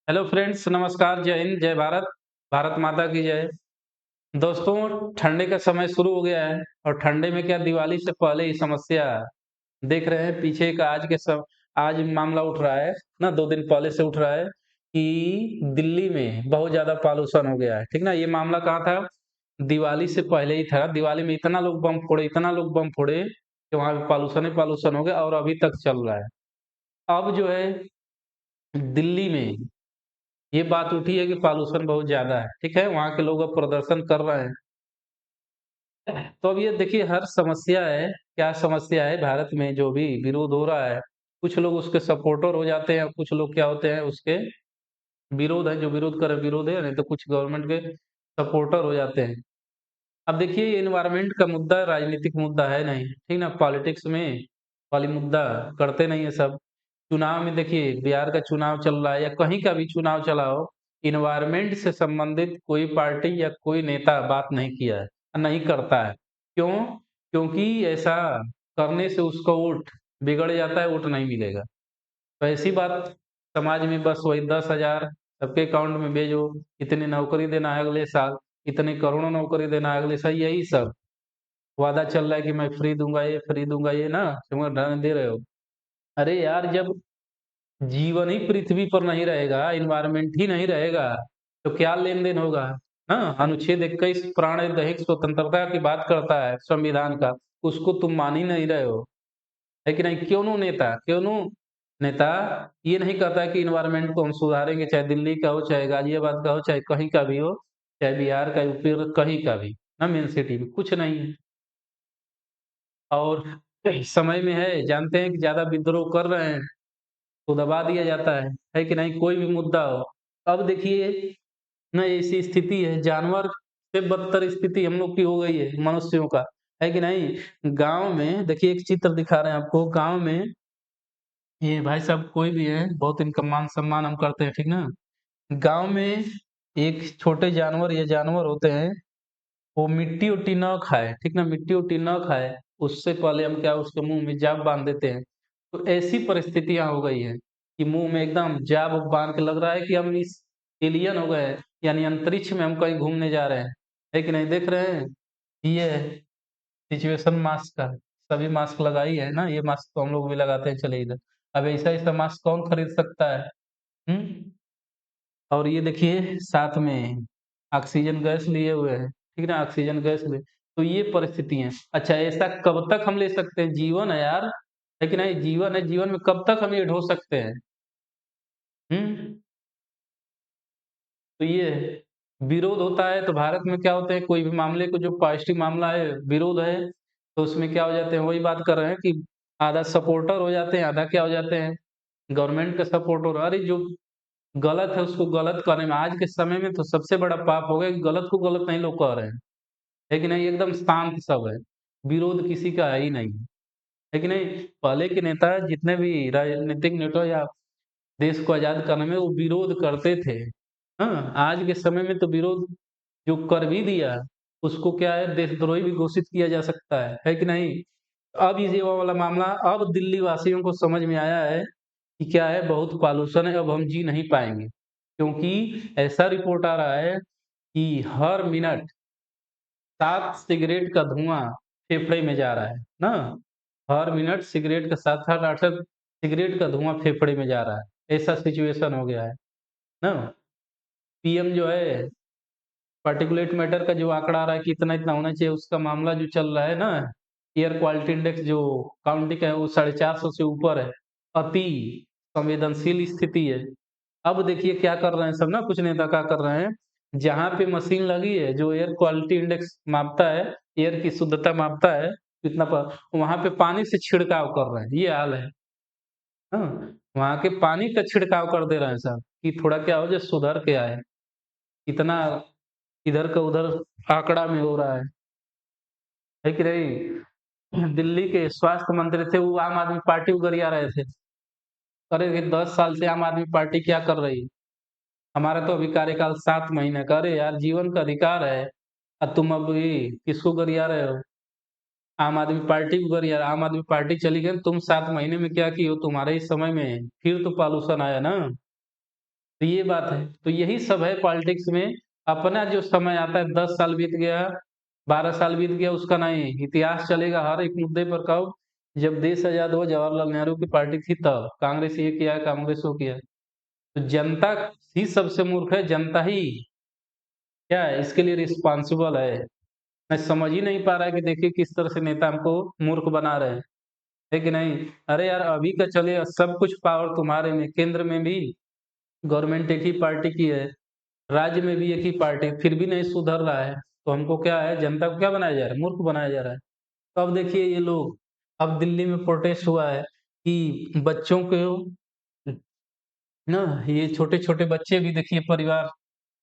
Hello friends, नमस्कार, जय हिंद, जय भारत, भारत माता की जय। दोस्तों, ठंडे का समय शुरू हो गया है और ठंडे में क्या दिवाली से पहले ही समस्या देख रहे हैं पीछे का आज मामला उठ रहा है ना 2 दिन पहले से उठ रहा है कि दिल्ली में बहुत ज़्यादा पॉल्यूशन हो गया है, ठीक ना? ये मामला कहाँ था? दिवाली से पहले ही था। दिवाली में इतना लोग बम फोड़े कि वहाँ पे पॉल्यूशन ही पॉल्यूशन हो गया और अभी तक चल रहा है। अब जो है दिल्ली में ये बात उठी है कि पॉल्यूशन बहुत ज़्यादा है, ठीक है? वहाँ के लोग अब प्रदर्शन कर रहे हैं। तो अब ये देखिए हर समस्या है, क्या समस्या है भारत में जो भी विरोध हो रहा है, कुछ लोग उसके सपोर्टर हो जाते हैं, कुछ लोग क्या होते हैं उसके विरोध है, जो विरोध करे विरोध है, नहीं तो कुछ गवर्नमेंट के सपोर्टर हो जाते हैं। अब देखिए ये एनवायरनमेंट का मुद्दा राजनीतिक मुद्दा है नहीं, ठीक ना? पॉलिटिक्स में वाली मुद्दा करते नहीं है सब। चुनाव में देखिए बिहार का चुनाव चल रहा है या कहीं का भी चुनाव चला हो, एनवायरनमेंट से संबंधित कोई पार्टी या कोई नेता बात नहीं किया है, नहीं करता है। क्यों? क्योंकि ऐसा करने से उसका वोट बिगड़ जाता है, वोट नहीं मिलेगा। तो ऐसी बात समाज में बस वही 10,000 सबके अकाउंट में भेजो, इतनी नौकरी देना है अगले साल, इतने करोड़ों नौकरी देना है अगले साल, यही सब वादा चल रहा है कि मैं फ्री दूँगा ये ना, तुम दे रहे हो। अरे यार जब जीवन ही पृथ्वी पर नहीं रहेगा, एनवायरनमेंट ही नहीं रहेगा, तो क्या लेन-देन होगा? हाँ, अनुच्छेद 21 प्राण दैहिक स्वतंत्रता की बात करता है संविधान का, उसको तुम मान ही नहीं रहे हो, है कि नहीं? क्यों नेता ये नहीं कहता है कि एनवायरनमेंट को हम सुधारेंगे, चाहे दिल्ली का हो, चाहे गाज़ियाबाद का हो, चाहे कहीं का भी हो, चाहे बिहार का, यूपी का, कहीं का भी, ना मेन सिटी में, कुछ नहीं है। और समय में है, जानते हैं कि ज़्यादा विद्रोह कर रहे हैं, तो दबा दिया जाता है कि नहीं? कोई भी मुद्दा हो। अब देखिए ना ऐसी स्थिति है, जानवर से बदतर स्थिति हम लोग की हो गई है, मनुष्यों का, है कि नहीं? गाँव में देखिए एक चित्र दिखा रहे हैं आपको, गाँव में ये भाई साहब कोई भी है, बहुत इनका मान-सम्मान हम करते हैं, ठीक ना? गाँव में एक छोटे जानवर या जानवर होते हैं, वो मिट्टी-उट्टी ना खाए, ठीक ना? मिट्टी-उट्टी ना खाए, उससे पहले हम क्या उसके मुँह में जाप बाँध देते हैं। तो ऐसी परिस्थितियाँ हो गई हैं कि मुँह में एकदम जाप बाँध के लग रहा है कि हम इस एलियन हो गए हैं, यानी अंतरिक्ष में हम कहीं घूमने जा रहे हैं। है कि नहीं? देख रहे हैं? ये है सिचुएशन मास्क का। सभी मास्क लगा ही है ना, ये मास्क तो हम लोग भी लगाते हैं, चलिए इधर। अब ऐसा-ऐसा मास्क कौन खरीद सकता है? हुँ? और ये देखिए साथ में ऑक्सीजन गैस लिए हुए हैं, ठीक है ना? ऑक्सीजन गैस ले तो ये परिस्थिति है। अच्छा ऐसा कब तक हम ले सकते हैं? जीवन है यार, है कि नहीं? जीवन है, जीवन में कब तक हम ये ढो सकते हैं? हुँ? तो ये है। विरोध होता है तो भारत में क्या होता है कोई भी मामले को जो पॉज़िटिव मामला है, विरोध है, तो उसमें क्या हो जाते हैं वही बात कर रहे हैं कि आधा सपोर्टर हो जाते हैं, आधा क्या हो जाते हैं गवर्नमेंट के सपोर्टर। अरे जो गलत है उसको गलत कहने में आज के समय में तो सबसे बड़ा पाप हो गया कि गलत को गलत नहीं लोग कह रहे हैं। है कि नहीं? एकदम शांत सब है। विरोध किसी का है ही नहीं। है कि नहीं? पहले के नेता जितने भी राजनीतिक नेता या देश को आज़ाद करने में वो विरोध करते थे। हाँ, आज के समय में तो विरोध जो कर भी दिया, उसको क्या है देशद्रोही भी घोषित किया जा सकता है कि नहीं? अब ये वाला मामला अब दिल्ली वासियों को समझ में आया है कि क्या है बहुत पॉल्यूशन है, अब हम जी नहीं पाएँगे। क्योंकि ऐसा रिपोर्ट आ रहा है कि हर मिनट 7 सिगरेट का धुआँ फेफड़े में जा रहा है, ना? हर मिनट सिगरेट का 7-7 8-8 सिगरेट का धुआँ फेफड़े में जा रहा है। ऐसा सिचुएशन हो गया है, ना? पीएम जो है पार्टिकुलेट मैटर का जो आंकड़ा आ रहा है कि इतना-इतना होना चाहिए, उसका मामला जो चल रहा है ना, एयर क्वालिटी इंडेक्स जो काउंटी का है वो 450 से ऊपर है। अति संवेदनशील स्थिति है। अब देखिए क्या कर रहे हैं सब ना कुछ नेता क्या कर रहे हैं, जहाँ पे मशीन लगी है जो एयर क्वालिटी इंडेक्स मापता है, एयर की शुद्धता मापता है, कितना प वहाँ पे पानी से छिड़काव कर रहे हैं, ये हाल है। हाँ, वहाँ के पानी का छिड़काव कर दे रहे हैं साहब, कि थोड़ा क्या हो जाए सुधर के आए। इतना इधर का उधर आंकड़ा में हो रहा है कि नहीं? दिल्ली के स्वास्थ्य मंत्री थे, वो आम आदमी पार्टी को गरिया रहे थे। अरे ये 10 साल से आम आदमी पार्टी क्या कर रही है? हमारा तो अभी कार्यकाल 7 महीने का। अरे यार जीवन का अधिकार है तुम अभी किसको गरिया रहे हो? आम आदमी पार्टी को गरिया आम आदमी पार्टी चली गई, तुम 7 महीने में क्या किए हो? तुम्हारे ही समय में फिर तो पॉल्यूशन आया ना। तो ये बात है। तो यही सब है पॉलिटिक्स में। अपना जो समय आता है 10 साल बीत गया, 12 साल बीत गया उसका नहीं, इतिहास चलेगा हर एक मुद्दे पर कब जब देश आज़ाद हुआ जवाहरलाल नेहरू की पार्टी थी तब, कांग्रेस ये किया, कांग्रेस वो किया। तो जनता ही सबसे मूर्ख है, जनता ही क्या है इसके लिए रिस्पॉन्सिबल है। मैं समझ ही नहीं पा रहा है कि देखिए किस तरह से नेता हमको मूर्ख बना रहे हैं, है कि नहीं? अरे यार अभी का चले सब कुछ पावर तुम्हारे में, केंद्र में भी गवर्नमेंट एक ही पार्टी की है, राज्य में भी एक ही पार्टी, फिर भी नहीं सुधर रहा है। तो हमको क्या है, जनता को क्या बनाया जा रहा है? मूर्ख बनाया जा रहा है। तो अब देखिए ये लोग, अब दिल्ली में प्रोटेस्ट हुआ है कि बच्चों को ना, ये छोटे-छोटे बच्चे भी देखिए परिवार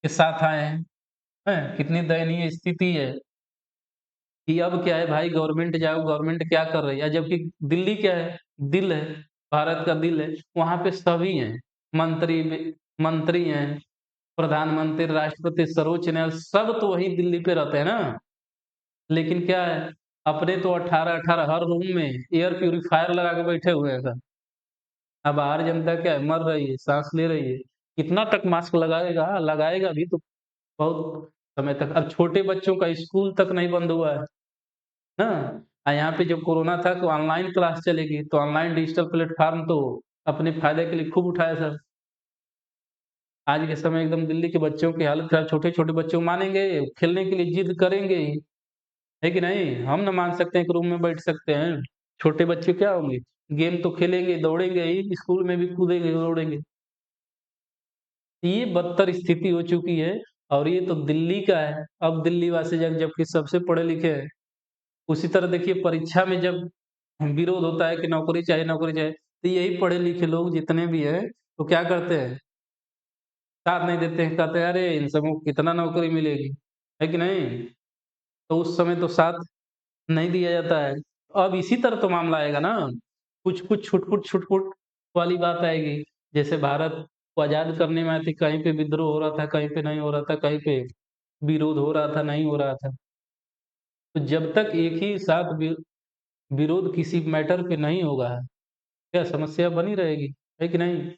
के साथ आए हैं, हैं? कितनी दयनीय स्थिति है कि अब क्या है भाई, गवर्नमेंट जाओ, गवर्नमेंट क्या कर रही है? जबकि दिल्ली क्या है? दिल है, भारत का दिल है, वहाँ पे सभी हैं, मंत्री भी मंत्री हैं, प्रधानमंत्री, राष्ट्रपति, सर्वोच्च न्यायालय सब तो वहीं दिल्ली पे रहते हैं ना। लेकिन क्या है, अपने तो 18-18 हर रूम में एयर प्यूरीफायर लगा के बैठे हुए हैं सब। अब बाहर जनता क्या है, मर रही है, सांस ले रही है। कितना तक मास्क लगाएगा? लगाएगा भी तो बहुत समय तक। अब छोटे बच्चों का स्कूल तक नहीं बंद हुआ है ना। यहाँ पे जब कोरोना था तो ऑनलाइन क्लास चलेगी, तो ऑनलाइन डिजिटल प्लेटफॉर्म तो अपने फायदे के लिए खूब उठाया सब। आज के समय एकदम दिल्ली के बच्चों की हालत खराब, छोटे-छोटे बच्चे मानेंगे, खेलने के लिए जिद करेंगे ही, है कि नहीं? हम ना मान सकते हैं कि रूम में बैठ सकते हैं, छोटे बच्चे क्या होंगे? गेम तो खेलेंगे, दौड़ेंगे ही, स्कूल में भी कूदेंगे, दौड़ेंगे। ये बदतर स्थिति हो चुकी है और ये तो दिल्ली का है। अब दिल्ली वासी जबकि सबसे पढ़े लिखे हैं, उसी तरह देखिए परीक्षा में जब विरोध होता है कि नौकरी चाहिए, तो यही पढ़े लिखे लोग जितने भी हैं, तो क्या करते हैं? साथ नहीं देते हैं, कहते हैं अरे इन सबको कितना नौकरी मिलेगी, है कि नहीं? तो उस समय तो साथ नहीं दिया जाता है। अब इसी तरह तो मामला आएगा ना, कुछ-कुछ छुट-पुट वाली बात आएगी। जैसे भारत को आज़ाद करने में आई थी, कहीं पे विद्रोह हो रहा था, कहीं पे नहीं हो रहा था, कहीं पे विरोध हो रहा था, नहीं हो रहा था। तो जब तक एक ही साथ विरोध किसी मैटर पे नहीं होगा, क्या समस्या बनी रहेगी, है कि नहीं?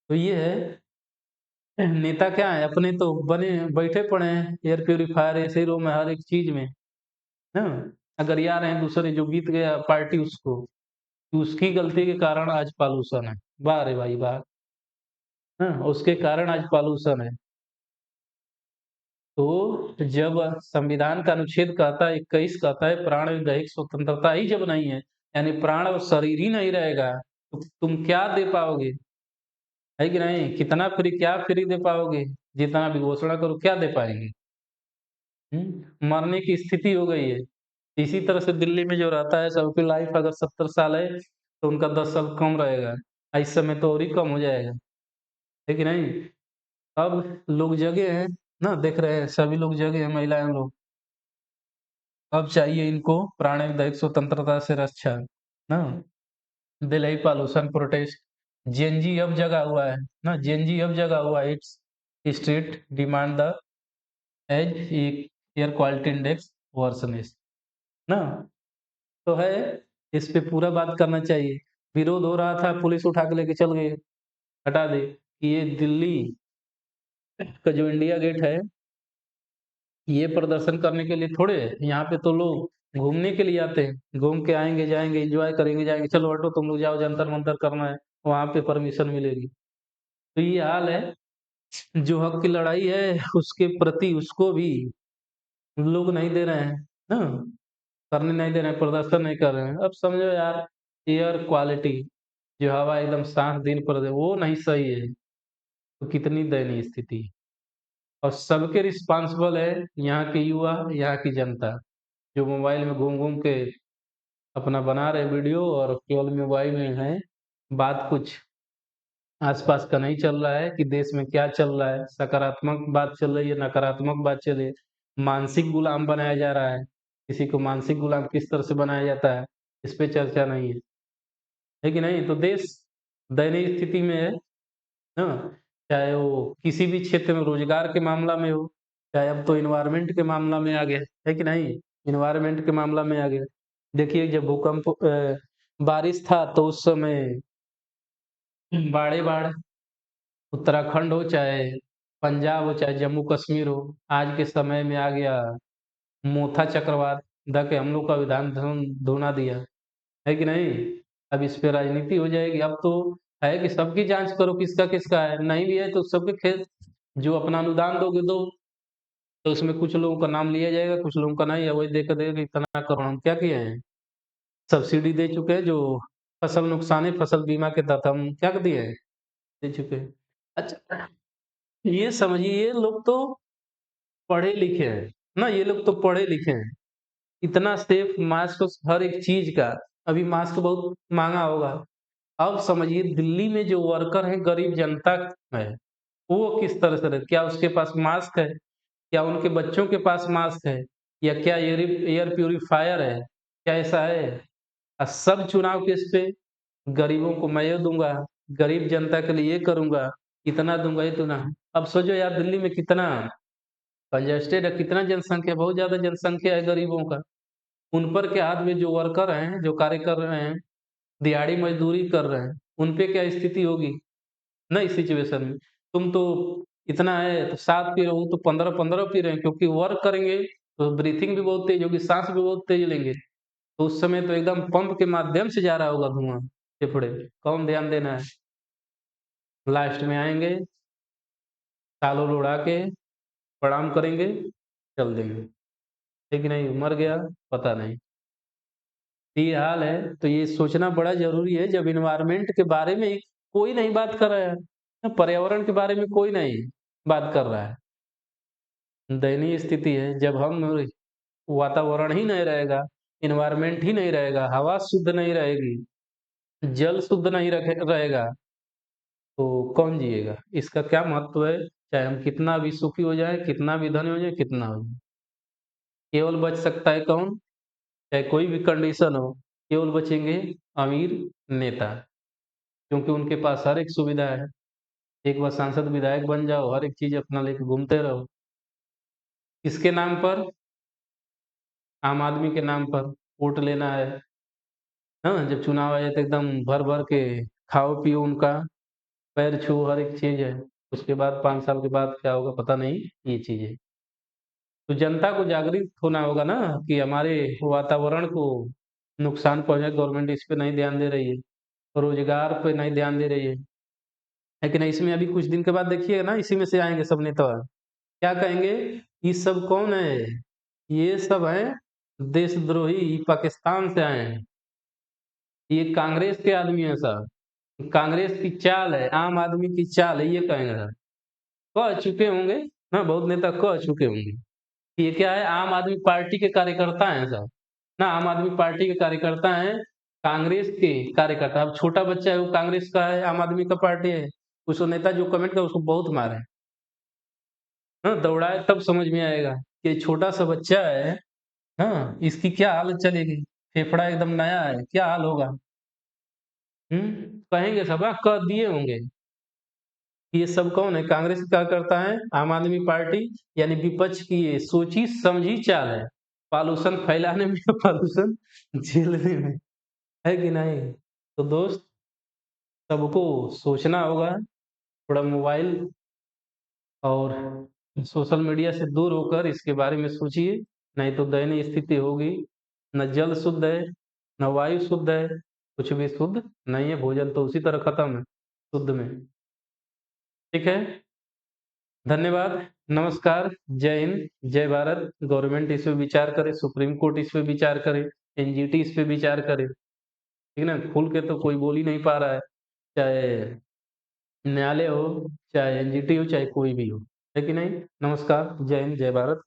तो ये है, नेता क्या है अपने तो बने बैठे पड़े हैं, एयर प्यूरीफायर एसी रूम में हर एक चीज़ में, हाँ? अगर ये आ रहे हैं दूसरे जो जीत गया पार्टी उसको, तो उसकी गलती के कारण आज पॉल्यूशन है। वाह रे भाई वाह! हाँ, उसके कारण आज पॉल्यूशन है। तो जब संविधान का अनुच्छेद कहता है 21 कहता है प्राण एवं दैहिक स्वतंत्रता ही जब नहीं है, यानी प्राण और शरीर ही नहीं रहेगा, तो तुम क्या दे पाओगे? है कि नहीं? कितना फ्री क्या फ्री दे पाओगे? जितना भी घोषणा करो क्या दे पाएँगे? मरने की स्थिति हो गई है। इसी तरह से दिल्ली में जो रहता है सबकी लाइफ अगर 70 साल है, तो उनका 10 साल कम रहेगा। इस समय तो और ही कम हो जाएगा, है कि नहीं? अब लोग जगे हैं ना, देख रहे हैं सभी लोग जगे हैं, महिलाएँ लोग। अब चाहिए इनको प्राण एवं दैहिक स्वतंत्रता से रक्षा, ना? दिल्ली पॉल्यूशन प्रोटेस्ट, जेन-ज़ी अब जगा हुआ है, ना? जेन-ज़ी अब जगा हुआ है, it's street demand the age a air quality index worseness, ना? तो है, इस पे पूरा बात करना चाहिए। विरोध हो रहा था, पुलिस उठा के लेके चल गए, हटा दे। कि ये दिल्ली का जो इंडिया गेट है, ये प्रदर्शन करने के लिए थोड़े है, यहाँ पे तो लोग घूमने के लिए आते हैं। घूम के आएँगे, जाएँगे, एन्जॉय करेंगे, जाएँगे, चलो हटो तुम लोग जाओ जंतर-मंतर करना है, वहाँ पे परमिशन मिलेगी। तो ये हाल है, जो हक की लड़ाई है उसके प्रति उसको भी लोग नहीं दे रहे हैं, ना? करने नहीं दे रहे हैं, प्रदर्शन नहीं कर रहे हैं। अब समझो यार एयर क्वालिटी जो हवा एकदम साफ दिन पर दे वो नहीं सही है, तो कितनी दयनीय स्थिति है। और सबके रिस्पॉन्सिबल है यहाँ के युवा, यहाँ की जनता, जो मोबाइल में घूम-घूम के अपना बना रहे वीडियो और केवल मोबाइल में हैं, बात कुछ आस-पास का नहीं चल रहा है कि देश में क्या चल रहा है, सकारात्मक बात चल रही है, नकारात्मक बात चल रही है, मानसिक गुलाम बनाया जा रहा है, किसी को मानसिक गुलाम किस तरह से बनाया जाता है, इस पे चर्चा नहीं है कि नहीं? तो देश दयनीय स्थिति में है ना? चाहे वो किसी भी क्षेत्र में रोज़गार के मामला में हो, चाहे अब तो एनवायरनमेंट के मामला में आ गया, है कि नहीं? एनवायरनमेंट के मामला में आ गया। देखिए जब भूकंप बारिश था तो उस समय बाढ़ उत्तराखंड हो चाहे पंजाब हो चाहे जम्मू कश्मीर हो, आज के समय में आ गया मोथा चक्रवात, के हम लोग का विधान धुना दिया, है कि नहीं? अब इस पे राजनीति हो जाएगी। अब तो है कि सबकी जांच करो किसका किसका है, नहीं भी है तो सबके खेत जो अपना अनुदान दोगे दो, तो उसमें कुछ लोगों का नाम लिया जाएगा, कुछ लोगों का नहीं है। वही देकर देगा इतना करोड़ हम क्या किए हैं, सब्सिडी दे चुके हैं, जो फसल नुकसान है फसल बीमा के तहत हम क्या कर दिए हैं, दे चुके हैं। अच्छा, ये समझिए ये लोग तो पढ़े लिखे हैं ना, ये लोग तो पढ़े लिखे हैं, इतना सेफ मास्क हर एक चीज का। अभी मास्क बहुत महंगा होगा। अब समझिए दिल्ली में जो वर्कर है गरीब जनता है, वो किस तरह से रहे, क्या उसके पास मास्क है, क्या उनके बच्चों के पास मास्क है, या क्या एयर प्यूरिफायर है, क्या ऐसा है? सब चुनाव के इस पे गरीबों को मैं ये दूंगा, गरीब जनता के लिए ये करूंगा, इतना दूंगा इतना। अब सोचो यार दिल्ली में कितना कंजेस्टेड है, कितना जनसंख्या, बहुत ज्यादा जनसंख्या है गरीबों का। उन पर के हाथ में जो वर्कर हैं, जो कार्य कर रहे हैं, दिहाड़ी मजदूरी कर रहे हैं, उन पे क्या स्थिति होगी ना इस सिचुएशन में। तुम तो इतना है तो 7 पी रहे हो, तो 15-15 पी रहे हैं, क्योंकि वर्क करेंगे तो ब्रीथिंग भी बहुत तेज होगी, सांस भी बहुत तेज लेंगे, तो उस समय तो एकदम पंप के माध्यम से जा रहा होगा धुआं फेफड़े। कौन ध्यान देना है? लास्ट में आएंगे, ताल उल उड़ा के प्रणाम करेंगे, चल देंगे, लेकिन नहीं मर गया पता नहीं। ये हाल है, तो ये सोचना बड़ा ज़रूरी है जब एनवायरनमेंट के बारे में कोई नहीं बात कर रहा है, पर्यावरण के बारे में कोई नहीं बात कर रहा है। दयनीय स्थिति है जब हम वातावरण ही नहीं रहेगा, एनवायरनमेंट ही नहीं रहेगा, हवा शुद्ध नहीं रहेगी, जल शुद्ध नहीं रहेगा, तो कौन जिएगा? इसका क्या महत्व है? चाहे हम कितना भी सुखी हो जाएँ, कितना भी धनी हो जाएँ, कितना हो जाए, केवल बच सकता है कौन? चाहे कोई भी कंडीशन हो, केवल बचेंगे अमीर नेता, क्योंकि उनके पास हर एक सुविधा है। एक बार सांसद विधायक बन जाओ, हर एक चीज़ अपना लेके घूमते रहो। किसके नाम पर? आम आदमी के नाम पर वोट लेना है। हाँ, जब चुनाव आए तो एकदम भर-भर के खाओ-पियो उनका, पैर छुओ, हर एक चीज़ है। उसके बाद 5 साल के बाद क्या होगा पता नहीं, ये चीज़ें। तो जनता को जागृत होना होगा ना कि हमारे वातावरण को नुकसान पहुँचे, गवर्नमेंट इस पे नहीं ध्यान दे रही है, रोज़गार पे नहीं ध्यान दे रही है। लेकिन इसमें अभी कुछ दिन के बाद देखिएगा ना, इसी में से आएँगे सब नेता। क्या कहेंगे? ये सब कौन है? ये सब हैं देशद्रोही, ये पाकिस्तान से आए हैं। ये कांग्रेस के आदमी हैं साहब। कांग्रेस की चाल है, आम आदमी की चाल है, ये कहेंगे साहब। कह चुके होंगे, हाँ, बहुत नेता कह चुके होंगे। ये क्या है? आम आदमी पार्टी के कार्यकर्ता हैं साहब। ना आम आदमी पार्टी के कार्यकर्ता हैं, कांग्रेस के कार्यकर्ता। अब छोटा बच्चा है वो कांग्रेस का है, आम आदमी का पार्टी है। उसको नेता जो कमेंट करे उसको बहुत मारे। हाँ, दौड़ाए तब समझ में आएगा कि ये छोटा-सा बच्चा है, हाँ, इसकी क्या हालत चलेगी? फेफड़ा एकदम नया है, क्या हाल होगा? हुँ, कहेंगे सब, हाँ, कह दिए होंगे। ये सब कौन है? कांग्रेस का कार्यकर्ता है, आम आदमी पार्टी, यानी विपक्ष की ये सोची-समझी चाल है। पॉल्यूशन फैलाने में, पॉल्यूशन झेलने में, है कि नहीं? तो दोस्त, सबको सोचना होगा, थोड़ा मोबाइल और सोशल मीडिया से दूर होकर इसके बारे में सोचिए, नहीं तो दयनीय स्थिति होगी। न जल शुद्ध है, न वायु शुद्ध है, कुछ भी शुद्ध नहीं है, भोजन तो उसी तरह खत्म है, शुद्ध में। ठीक है? धन्यवाद, नमस्कार, जय हिंद, जय भारत। गवर्नमेंट इस पे विचार करे, सुप्रीम कोर्ट इस पे विचार करे, एनजीटी इस पे विचार करे, ठीक है ना? खुल के तो कोई बोल ही नहीं पा रहा है, चाहे न्यायालय हो, चाहे एनजीटी हो, चाहे कोई भी हो, है कि नहीं? नमस्कार, जय हिंद, जय भारत।